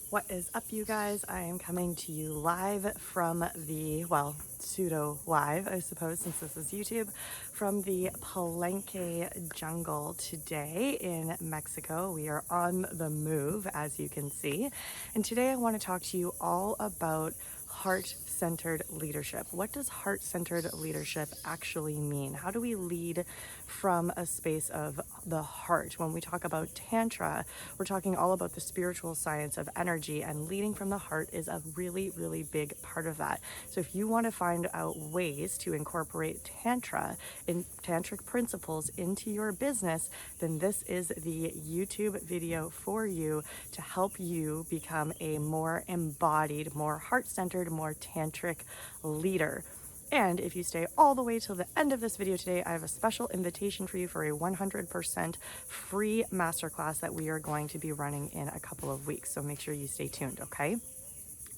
What is up, you guys? I am coming to you live from the, well, pseudo live, I suppose, since this is YouTube, from the Palenque jungle today in Mexico. We are on the move, as you can see. And today I want to talk to you all about heart-centered leadership. What does heart-centered leadership actually mean? How do we lead from a space of the heart? When we talk about Tantra, we're talking all about the spiritual science of energy, and leading from the heart is a really, really big part of that. So if you want to find out ways to incorporate Tantra and Tantric principles into your business, then this is the YouTube video for you to help you become a more embodied, more heart-centered, more tantric leader. And if you stay all the way till the end of this video today, I have a special invitation for you for a 100% free masterclass that we are going to be running in a couple of weeks. So make sure you stay tuned, okay?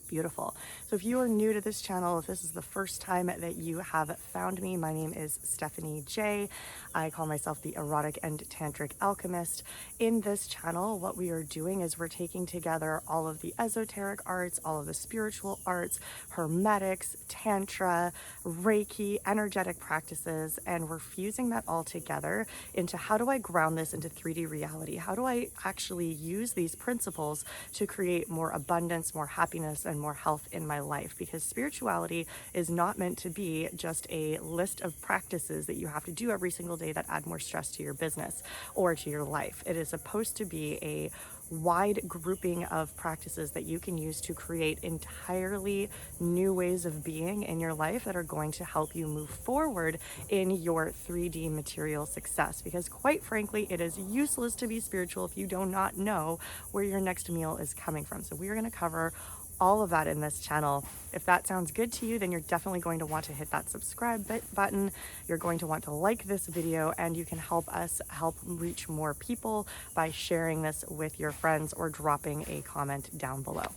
Beautiful. So if you are new to this channel, if this is the first time that you have found me, my name is Stephanie Jaie. I call myself the Erotic and Tantric Alchemist. In this channel, what we are doing is we're taking together all of the esoteric arts, all of the spiritual arts, hermetics, tantra, Reiki, energetic practices, and we're fusing that all together into how do I ground this into 3D reality? How do I actually use these principles to create more abundance, more happiness, and more health in my life? Because spirituality is not meant to be just a list of practices that you have to do every single day that add more stress to your business or to your life. It is supposed to be a wide grouping of practices that you can use to create entirely new ways of being in your life that are going to help you move forward in your 3D material success. Because quite frankly, it is useless to be spiritual if you do not know where your next meal is coming from. So we are going to cover all of that in this channel. If that sounds good to you, then you're definitely going to want to hit that subscribe button. You're going to want to like this video, and you can help us help reach more people by sharing this with your friends or dropping a comment down below.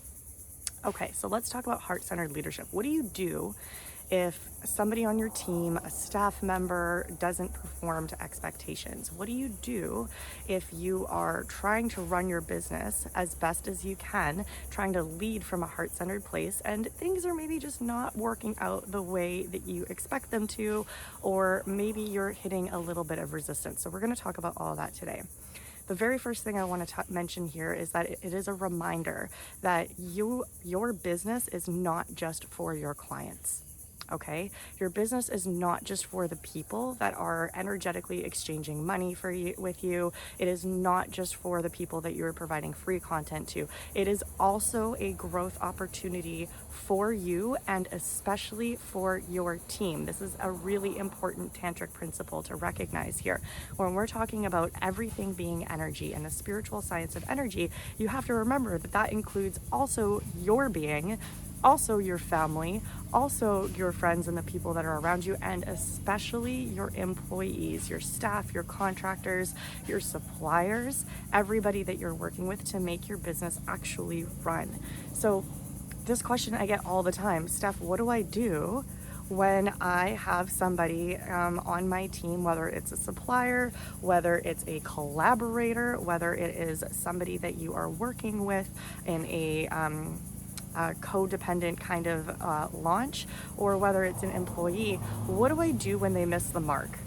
Okay, so let's talk about heart-centered leadership. What do you do if somebody on your team, a staff member, doesn't perform to expectations? What do you do if you are trying to run your business as best as you can, trying to lead from a heart-centered place, and things are maybe just not working out the way that you expect them to, or maybe you're hitting a little bit of resistance? So we're going to talk about all of that today. The very first thing I want to mention here is that it is a reminder that your business is not just for your clients. Okay, your business is not just for the people that are energetically exchanging money with you. It is not just for the people that you're providing free content to. It is also a growth opportunity for you, and especially for your team. This is a really important tantric principle to recognize here. When we're talking about everything being energy and the spiritual science of energy, you have to remember that that includes also your being, also your family, also your friends and the people that are around you, and especially your employees, your staff, your contractors, your suppliers, everybody that you're working with to make your business actually run. So this question I get all the time: Steph, what do I do when I have somebody on my team, whether it's a supplier, whether it's a collaborator, whether it is somebody that you are working with in a codependent kind of launch, or whether it's an employee? What do I do when they miss the mark?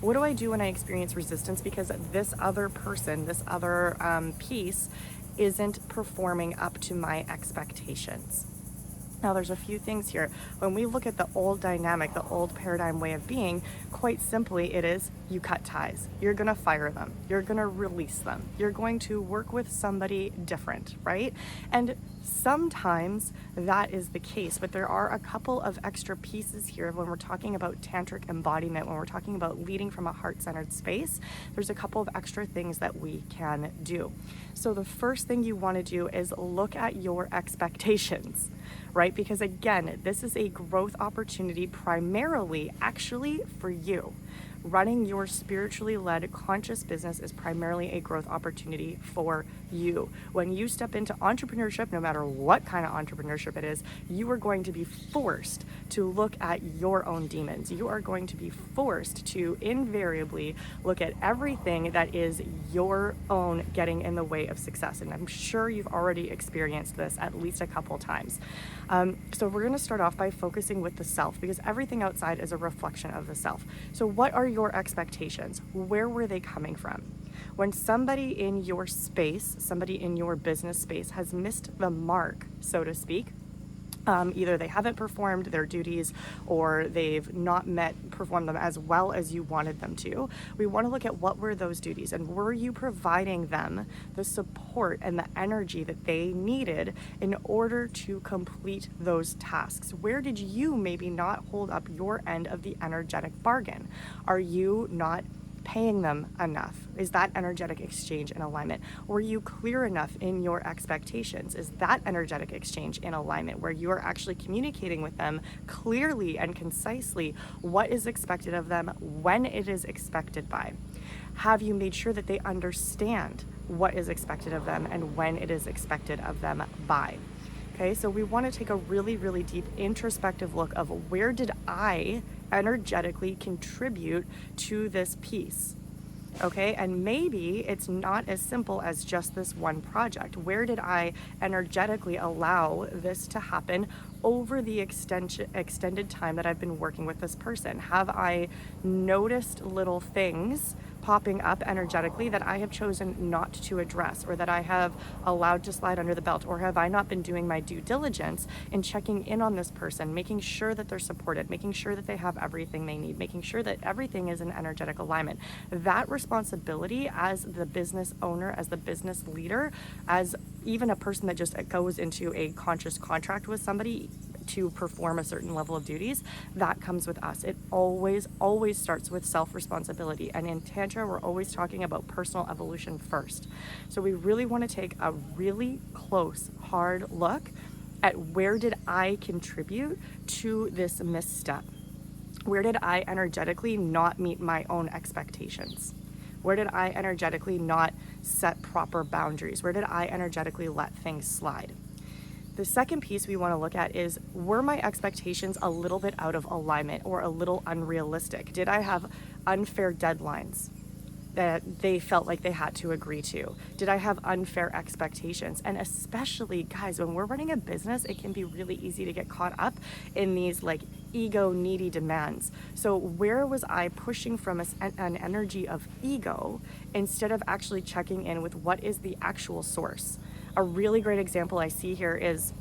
What do I do when I experience resistance because this other person, this other piece isn't performing up to my expectations? Now, there's a few things here. When we look at the old dynamic, the old paradigm way of being, quite simply, it is you cut ties. You're going to fire them. You're going to release them. You're going to work with somebody different, right? And sometimes that is the case, but there are a couple of extra pieces here when we're talking about tantric embodiment, when we're talking about leading from a heart-centered space. There's a couple of extra things that we can do. So the first thing you want to do is look at your expectations, right? Because again, this is a growth opportunity primarily actually for you, running your spiritually led conscious business is primarily a growth opportunity for you. When you step into entrepreneurship, no matter what kind of entrepreneurship it is, you are going to be forced to look at your own demons. You are going to be forced to invariably look at everything that is your own getting in the way of success. And I'm sure you've already experienced this at least a couple times. So we're going to start off by focusing with the self, because everything outside is a reflection of the self. So what are your expectations? Where were they coming from? When somebody in your space, somebody in your business space has missed the mark, so to speak, either they haven't performed their duties or they've not performed them as well as you wanted them to. We want to look at what were those duties, and were you providing them the support and the energy that they needed in order to complete those tasks? Where did you maybe not hold up your end of the energetic bargain? Are you not paying them enough? Is that energetic exchange in alignment? Were you clear enough in your expectations? Is that energetic exchange in alignment, where you are actually communicating with them clearly and concisely what is expected of them, when it is expected by? Have you made sure that they understand what is expected of them and when it is expected of them by? Okay, so we want to take a really, really deep introspective look of where did I energetically contribute to this piece? Okay, and maybe it's not as simple as just this one project. Where did I energetically allow this to happen over the extended time that I've been working with this person? Have I noticed little things popping up energetically that I have chosen not to address, or that I have allowed to slide under the belt? Or have I not been doing my due diligence in checking in on this person, making sure that they're supported, making sure that they have everything they need, making sure that everything is in energetic alignment? That responsibility as the business owner, as the business leader, as even a person that just goes into a conscious contract with somebody to perform a certain level of duties, that comes with us. It always starts with self-responsibility. And in Tantra, we're always talking about personal evolution first. So we really want to take a really close, hard look at where did I contribute to this misstep? Where did I energetically not meet my own expectations? Where did I energetically not set proper boundaries? Where did I energetically let things slide? The second piece we want to look at is, were my expectations a little bit out of alignment or a little unrealistic? Did I have unfair deadlines that they felt like they had to agree to? Did I have unfair expectations? And especially, guys, when we're running a business, it can be really easy to get caught up in these like ego needy demands. So where was I pushing from an energy of ego instead of actually checking in with what is the actual source? A really great example I see here is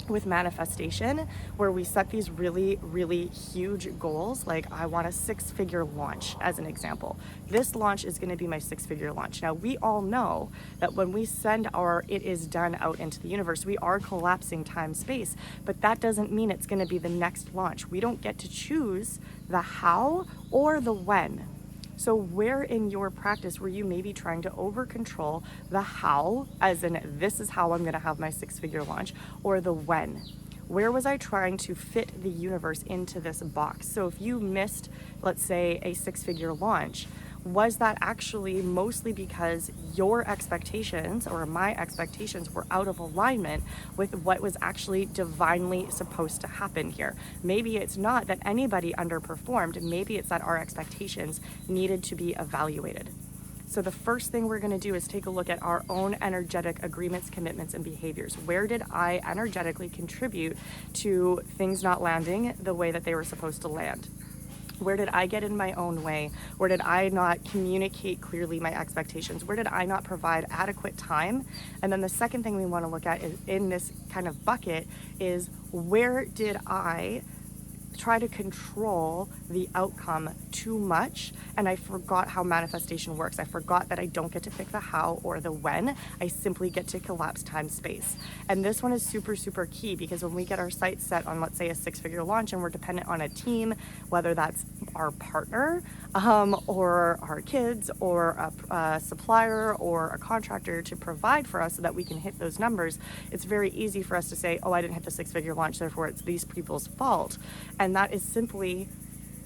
with manifestation, where we set these really, really huge goals. Like, I want a 6-figure launch as an example. This launch is going to be my 6-figure launch. Now, we all know that when we send our "it is done" out into the universe, we are collapsing time space, but that doesn't mean it's going to be the next launch. We don't get to choose the how or the when. So where in your practice were you maybe trying to over control the how, as in this is how I'm going to have my 6-figure launch, or the when? Where was I trying to fit the universe into this box? So if you missed, let's say, a 6-figure launch, was that actually mostly because your expectations or my expectations were out of alignment with what was actually divinely supposed to happen here? Maybe it's not that anybody underperformed. Maybe it's that our expectations needed to be evaluated. So the first thing we're going to do is take a look at our own energetic agreements, commitments, and behaviors. Where did I energetically contribute to things not landing the way that they were supposed to land? Where did I get in my own way? Where did I not communicate clearly my expectations? Where did I not provide adequate time? And then the second thing we want to look at is, in this kind of bucket, is where did I try to control the outcome too much, and I forgot how manifestation works. I forgot that I don't get to pick the how or the when. I simply get to collapse time space. And this one is super, super key, because when we get our sights set on, let's say, a 6-figure launch, and we're dependent on a team, whether that's our partner or our kids or a supplier or a contractor to provide for us so that we can hit those numbers, it's very easy for us to say, oh, I didn't hit the 6-figure launch, therefore it's these people's fault. And that is simply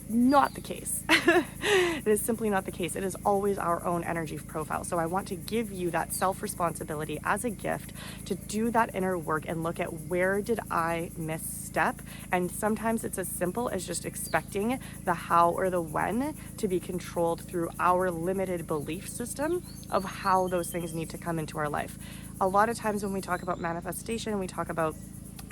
not the case. It is simply not the case. It is always our own energy profile. So I want to give you that self-responsibility as a gift to do that inner work and look at where did I misstep. And sometimes it's as simple as just expecting the how or the when to be controlled through our limited belief system of how those things need to come into our life. A lot of times when we talk about manifestation, we talk about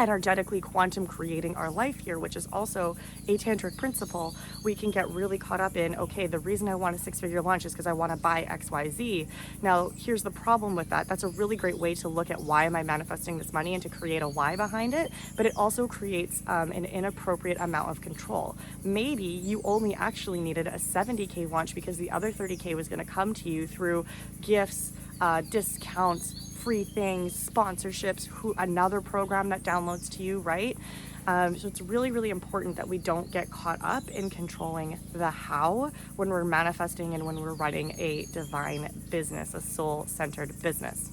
energetically quantum creating our life here, which is also a tantric principle, we can get really caught up in, okay, the reason I want a 6-figure launch is because I want to buy XYZ. Now, here's the problem with that. That's a really great way to look at why am I manifesting this money and to create a why behind it, but it also creates an inappropriate amount of control. Maybe you only actually needed a 70K launch because the other 30K was going to come to you through gifts, discounts, free things, sponsorships, another program that downloads to you, right? So it's really, really important that we don't get caught up in controlling the how when we're manifesting and when we're running a divine business, a soul-centered business.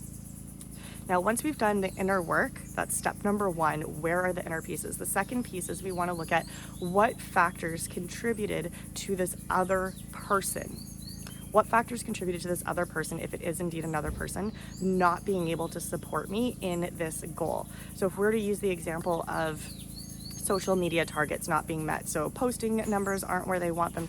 Now, once we've done the inner work, that's step number one, where are the inner pieces? The second piece is we want to look at what factors contributed to this other person. What factors contributed to this other person, if it is indeed another person, not being able to support me in this goal? So if we're to use the example of social media targets not being met, so posting numbers aren't where we want them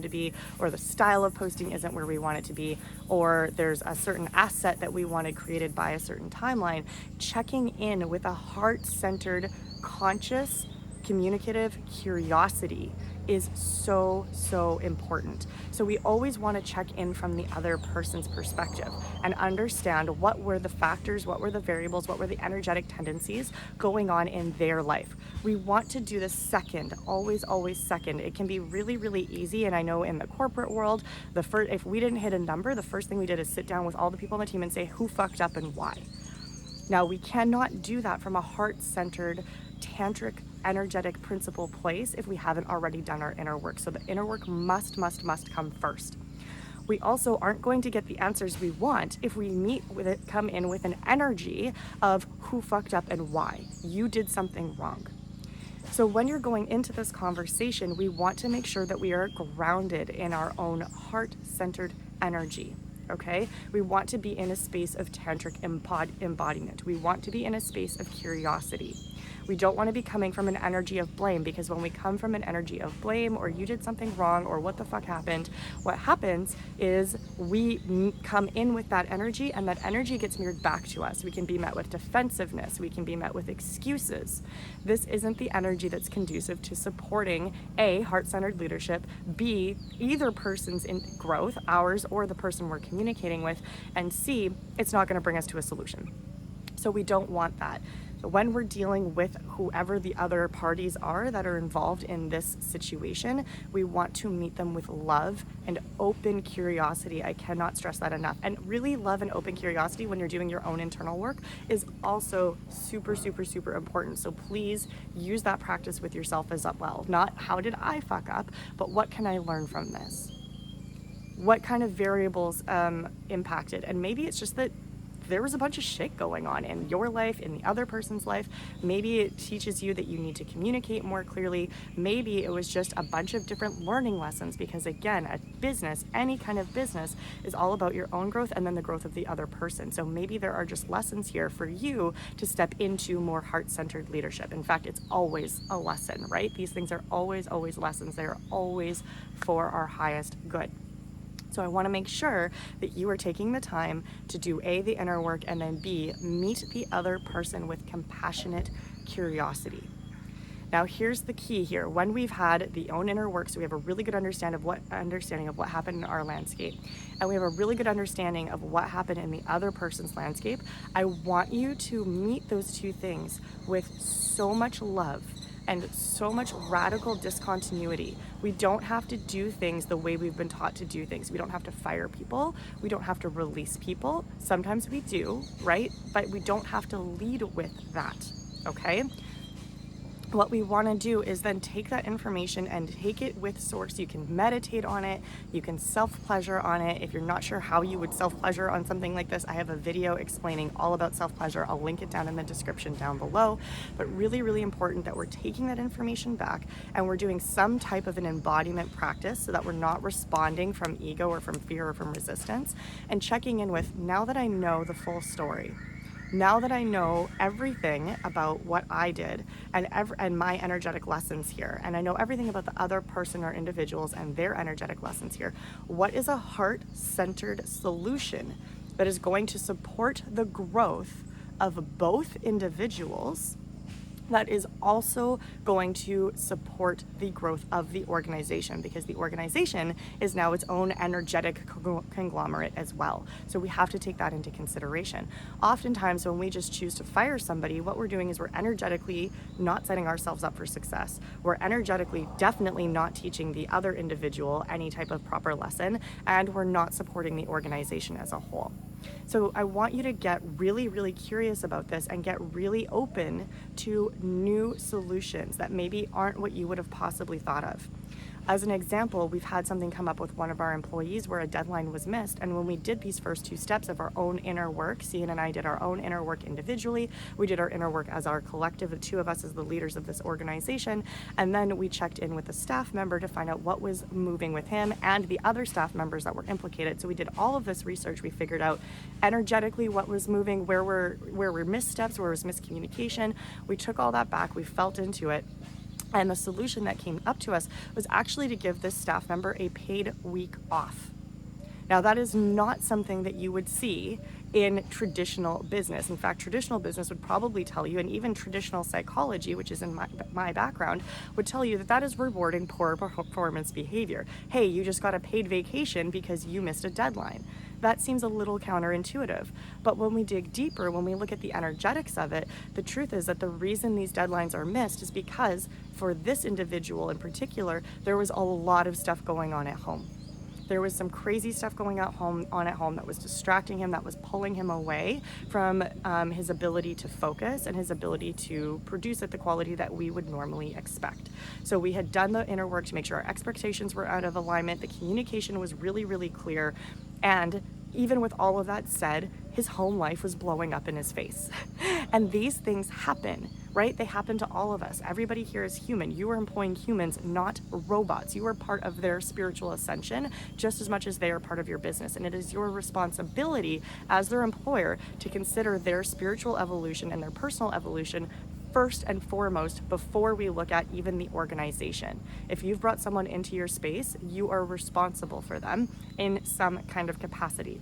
to be, or the style of posting isn't where we want it to be, or there's a certain asset that we wanted created by a certain timeline, checking in with a heart-centered, conscious, communicative curiosity is so, so important. So we always want to check in from the other person's perspective and understand what were the factors, what were the variables, what were the energetic tendencies going on in their life. We want to do this second, always, always second. It can be really, really easy. And I know in the corporate world, if we didn't hit a number, the first thing we did is sit down with all the people on the team and say, who fucked up and why? Now, we cannot do that from a heart-centered, tantric, energetic principle place if we haven't already done our inner work. So the inner work must come first. We also aren't going to get the answers we want if we come in with an energy of who fucked up and why. You did something wrong. So when you're going into this conversation, we want to make sure that we are grounded in our own heart-centered energy. Okay, we want to be in a space of tantric embodiment. We want to be in a space of curiosity. We don't want to be coming from an energy of blame, because when we come from an energy of blame, or you did something wrong, or what the fuck happened, what happens is we come in with that energy, and that energy gets mirrored back to us. We can be met with defensiveness. We can be met with excuses. This isn't the energy that's conducive to supporting A, heart-centered leadership, B, either person's in growth, ours or the person we're communicating with, and C, it's not going to bring us to a solution. So we don't want that. So when we're dealing with whoever the other parties are that are involved in this situation, we want to meet them with love and open curiosity. I cannot stress that enough. And really, love and open curiosity when you're doing your own internal work is also super, super, super important. So please use that practice with yourself as well. Not how did I fuck up, but what can I learn from this? What kind of variables impacted? And maybe it's just that there was a bunch of shit going on in your life, in the other person's life. Maybe it teaches you that you need to communicate more clearly. Maybe it was just a bunch of different learning lessons, because again, a business, any kind of business, is all about your own growth and then the growth of the other person. So maybe there are just lessons here for you to step into more heart-centered leadership. In fact, it's always a lesson, right? These things are always, always lessons. They are always for our highest good. So I want to make sure that you are taking the time to do A, the inner work, and then B, meet the other person with compassionate curiosity. Now here's the key here. When we've had the own inner work, so we have a really good understanding of what happened in our landscape, and we have a really good understanding of what happened in the other person's landscape, I want you to meet those two things with so much love and so much radical discontinuity. We don't have to do things the way we've been taught to do things. We don't have to fire people. We don't have to release people. Sometimes we do, right? But we don't have to lead with that, okay? what we want to do is then take that information and take it with source. You can meditate on it, you can self-pleasure on it. If you're not sure how you would self-pleasure on something like this, I have a video explaining all about self-pleasure. I'll link it down in the description down below. But really, really important that we're taking that information back and we're doing some type of an embodiment practice so that we're not responding from ego or from fear or from resistance, and checking in with, now that I know the full story, now that I know everything about what I did and my energetic lessons here, and I know everything about the other person or individuals and their energetic lessons here, what is a heart-centered solution that is going to support the growth of both individuals, that is also going to support the growth of the organization, because the organization is now its own energetic conglomerate as well. So we have to take that into consideration. Oftentimes when we just choose to fire somebody, what we're doing is we're energetically not setting ourselves up for success. We're energetically definitely not teaching the other individual any type of proper lesson, and we're not supporting the organization as a whole. So I want you to get really, really curious about this and get really open to new solutions that maybe aren't what you would have possibly thought of. As an example, we've had something come up with one of our employees where a deadline was missed, and when we did these first two steps of our own inner work, Cian and I did our own inner work individually, we did our inner work as our collective, the two of us as the leaders of this organization, and then we checked in with a staff member to find out what was moving with him and the other staff members that were implicated. So we did all of this research. We figured out energetically what was moving, where were missteps, where was miscommunication. We took all that back, we felt into it. And the solution that came up to us was actually to give this staff member a paid week off. Now, that is not something that you would see in traditional business. In fact, traditional business would probably tell you, and even traditional psychology, which is in my background, would tell you that that is rewarding poor performance behavior. Hey, you just got a paid vacation because you missed a deadline. That seems a little counterintuitive. But when we dig deeper, when we look at the energetics of it, the truth is that the reason these deadlines are missed is because for this individual in particular, there was a lot of stuff going on at home. There was some crazy stuff going on at home that was distracting him, that was pulling him away from his ability to focus and his ability to produce at the quality that we would normally expect. So we had done the inner work to make sure our expectations were out of alignment. The communication was really, really clear. And even with all of that said, his home life was blowing up in his face. And these things happen, right? They happen to all of us. Everybody here is human. You are employing humans, not robots. You are part of their spiritual ascension just as much as they are part of your business. And it is your responsibility as their employer to consider their spiritual evolution and their personal evolution first and foremost before we look at even the organization. If you've brought someone into your space, you are responsible for them in some kind of capacity.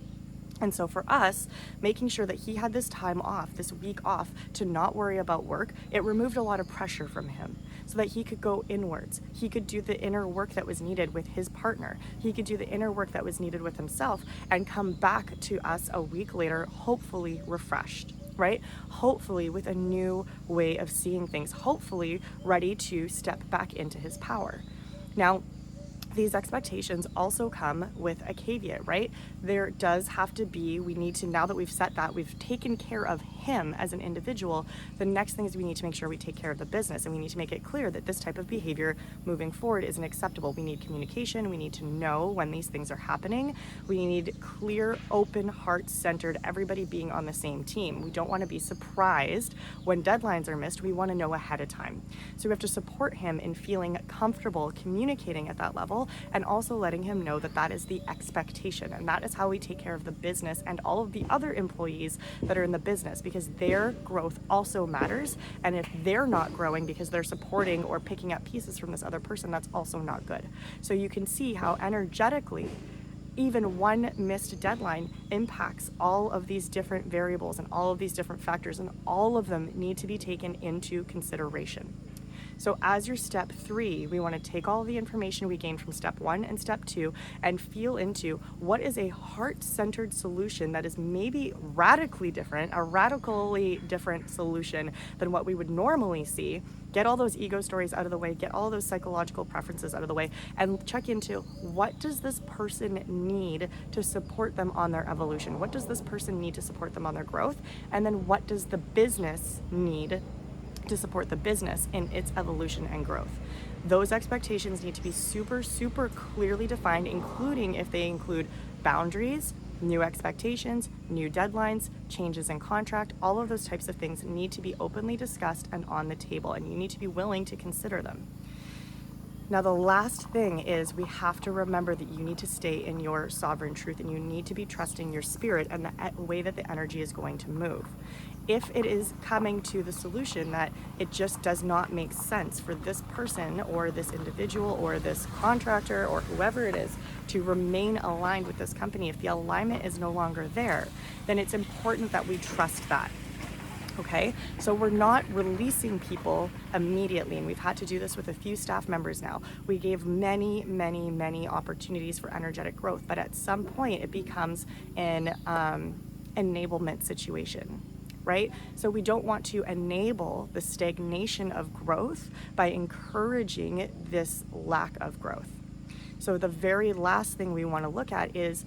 And so for us, making sure that he had this time off, this week off, to not worry about work, it removed a lot of pressure from him so that he could go inwards. He could do the inner work that was needed with his partner. He could do the inner work that was needed with himself and come back to us a week later, hopefully refreshed, right? Hopefully with a new way of seeing things, hopefully ready to step back into his power. Now, these expectations also come with a caveat, right? There does have to be, we need to, now that we've set that, we've taken care of him as an individual, the next thing is we need to make sure we take care of the business, and we need to make it clear that this type of behavior moving forward isn't acceptable. We need communication. We need to know when these things are happening. We need clear, open, heart-centered, everybody being on the same team. We don't want to be surprised when deadlines are missed. We want to know ahead of time. So we have to support him in feeling comfortable communicating at that level, and also letting him know that that is the expectation, and that is how we take care of the business and all of the other employees that are in the business, because their growth also matters. And if they're not growing because they're supporting or picking up pieces from this other person, that's also not good. So you can see how energetically even one missed deadline impacts all of these different variables and all of these different factors, and all of them need to be taken into consideration. So as your step 3, we want to take all the information we gained from step 1 and step 2 and feel into what is a heart-centered solution that is maybe radically different, a radically different solution than what we would normally see. Get all those ego stories out of the way, get all those psychological preferences out of the way, and check into what does this person need to support them on their evolution? What does this person need to support them on their growth? And then what does the business need to support the business in its evolution and growth. Those expectations need to be super, super clearly defined, including if they include boundaries, new expectations, new deadlines, changes in contract. All of those types of things need to be openly discussed and on the table, and you need to be willing to consider them. Now, the last thing is we have to remember that you need to stay in your sovereign truth, and you need to be trusting your spirit and the way that the energy is going to move. If it is coming to the solution that it just does not make sense for this person or this individual or this contractor or whoever it is to remain aligned with this company, if the alignment is no longer there, then it's important that we trust that. Okay, so we're not releasing people immediately, and we've had to do this with a few staff members now. We gave many, many, many opportunities for energetic growth, but at some point it becomes an enablement situation, right? So we don't want to enable the stagnation of growth by encouraging this lack of growth. So the very last thing we want to look at is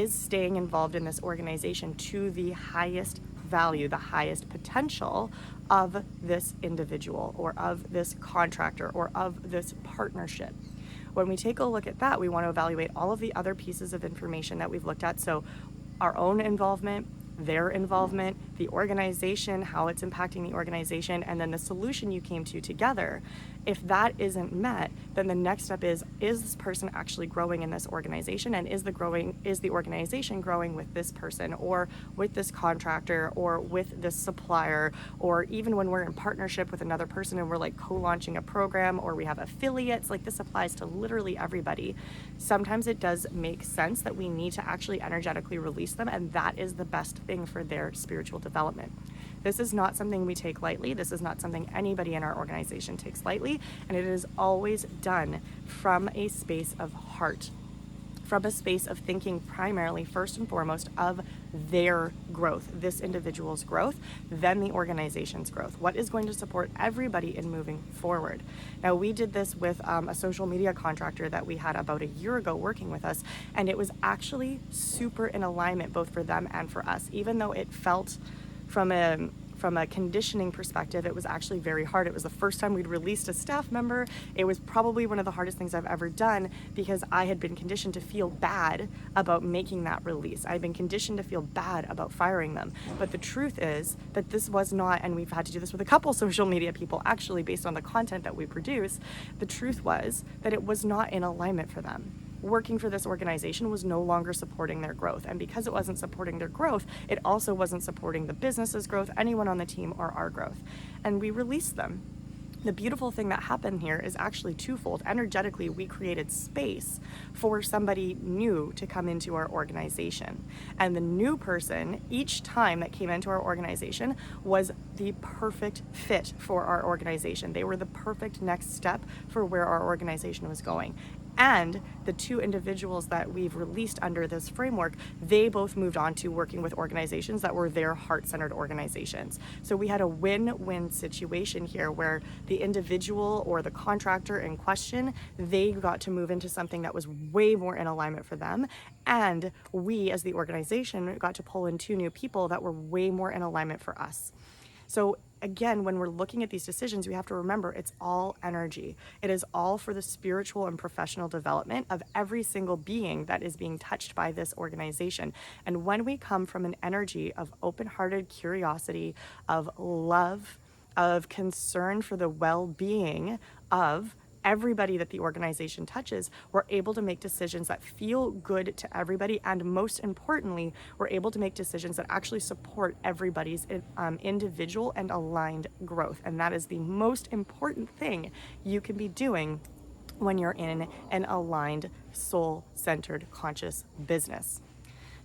staying involved in this organization to the highest value, the highest potential of this individual or of this contractor or of this partnership. When we take a look at that, we want to evaluate all of the other pieces of information that we've looked at. So our own involvement, their involvement, the organization, how it's impacting the organization, and then the solution you came to together. If that isn't met, then the next step is this person actually growing in this organization, and is the organization growing with this person or with this contractor or with this supplier, or even when we're in partnership with another person and we're like co-launching a program or we have affiliates, like this applies to literally everybody. Sometimes it does make sense that we need to actually energetically release them, and that is the best thing for their spiritual development. This is not something we take lightly. This is not something anybody in our organization takes lightly, and it is always done from a space of heart, from a space of thinking primarily, first and foremost, of their growth, this individual's growth, then the organization's growth. What is going to support everybody in moving forward? Now, we did this with a social media contractor that we had about a year ago working with us, and it was actually super in alignment both for them and for us. Even though it felt from a conditioning perspective, it was actually very hard. It was the first time we'd released a staff member. It was probably one of the hardest things I've ever done because I had been conditioned to feel bad about making that release. I'd been conditioned to feel bad about firing them. But the truth is that this was not, and we've had to do this with a couple social media people actually based on the content that we produce, the truth was that it was not in alignment for them. Working for this organization was no longer supporting their growth. And because it wasn't supporting their growth, it also wasn't supporting the business's growth, anyone on the team, or our growth. And we released them. The beautiful thing that happened here is actually twofold. Energetically, we created space for somebody new to come into our organization. And the new person, each time that came into our organization, was the perfect fit for our organization. They were the perfect next step for where our organization was going. And the two individuals that we've released under this framework, they both moved on to working with organizations that were their heart-centered organizations. So we had a win-win situation here where the individual or the contractor in question, they got to move into something that was way more in alignment for them. And we as the organization got to pull in two new people that were way more in alignment for us. So again, when we're looking at these decisions, we have to remember it's all energy. It is all for the spiritual and professional development of every single being that is being touched by this organization. And when we come from an energy of open-hearted curiosity, of love, of concern for the well-being of everybody that the organization touches, we're able to make decisions that feel good to everybody, and most importantly, we're able to make decisions that actually support everybody's individual and aligned growth. And that is the most important thing you can be doing when you're in an aligned, soul-centered, conscious business.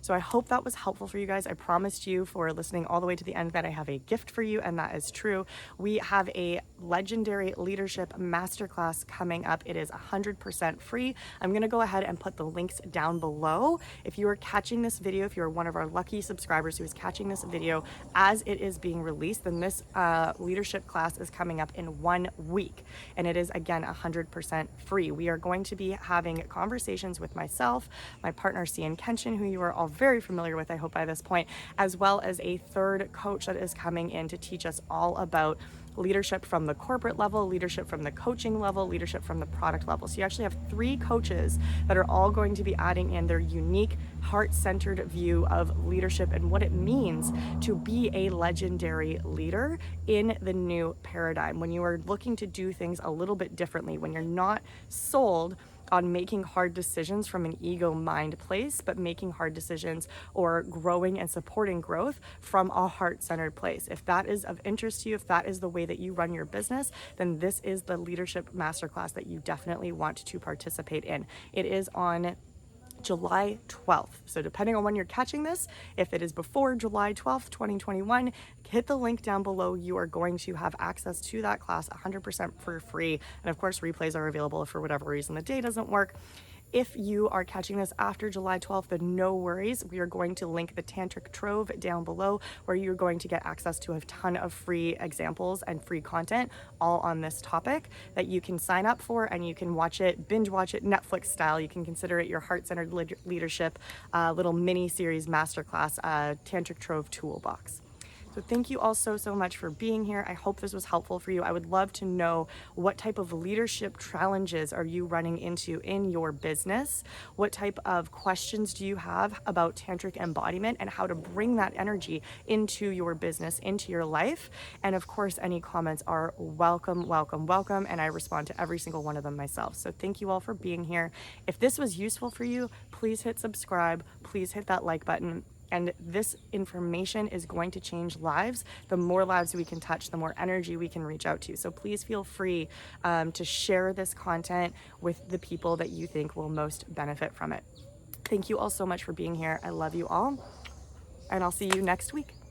So I hope that was helpful for you guys. I promised you for listening all the way to the end that I have a gift for you, and that is true. We have a legendary leadership masterclass coming up. It is 100% free. I'm gonna go ahead and put the links down below. If you are catching this video, if you're one of our lucky subscribers who is catching this video as it is being released, then this leadership class is coming up in 1 week. And it is, again, 100% free. We are going to be having conversations with myself, my partner, Cian Kenshin, who you are all very familiar with, I hope, by this point, as well as a third coach that is coming in to teach us all about leadership from the corporate level, leadership from the coaching level, leadership from the product level. So you actually have 3 coaches that are all going to be adding in their unique, heart-centered view of leadership and what it means to be a legendary leader in the new paradigm. When you are looking to do things a little bit differently, when you're not sold on making hard decisions from an ego mind place, but making hard decisions or growing and supporting growth from a heart-centered place. If that is of interest to you, if that is the way that you run your business, then this is the leadership masterclass that you definitely want to participate in. It is on July 12th. So depending on when you're catching this, if it is before July 12th, 2021, hit the link down below. You are going to have access to that class 100% for free. And of course, replays are available if for whatever reason the day doesn't work. If you are catching this after July 12th, then no worries. We are going to link the Tantric Trove down below, where you're going to get access to a ton of free examples and free content all on this topic that you can sign up for, and you can watch it, binge watch it Netflix style. You can consider it your heart-centered leadership little mini series masterclass, Tantric Trove toolbox. So thank you all so much for being here. I hope this was helpful for you. I would love to know, what type of leadership challenges are you running into in your business? What type of questions do you have about tantric embodiment and how to bring that energy into your business, into your life? And of course, any comments are welcome, and I respond to every single one of them myself. So thank you all for being here. If this was useful for you, please hit subscribe, please hit that like button. And this information is going to change lives. The more lives we can touch, the more energy we can reach out to. So please feel free to share this content with the people that you think will most benefit from it. Thank you all so much for being here. I love you all, and I'll see you next week.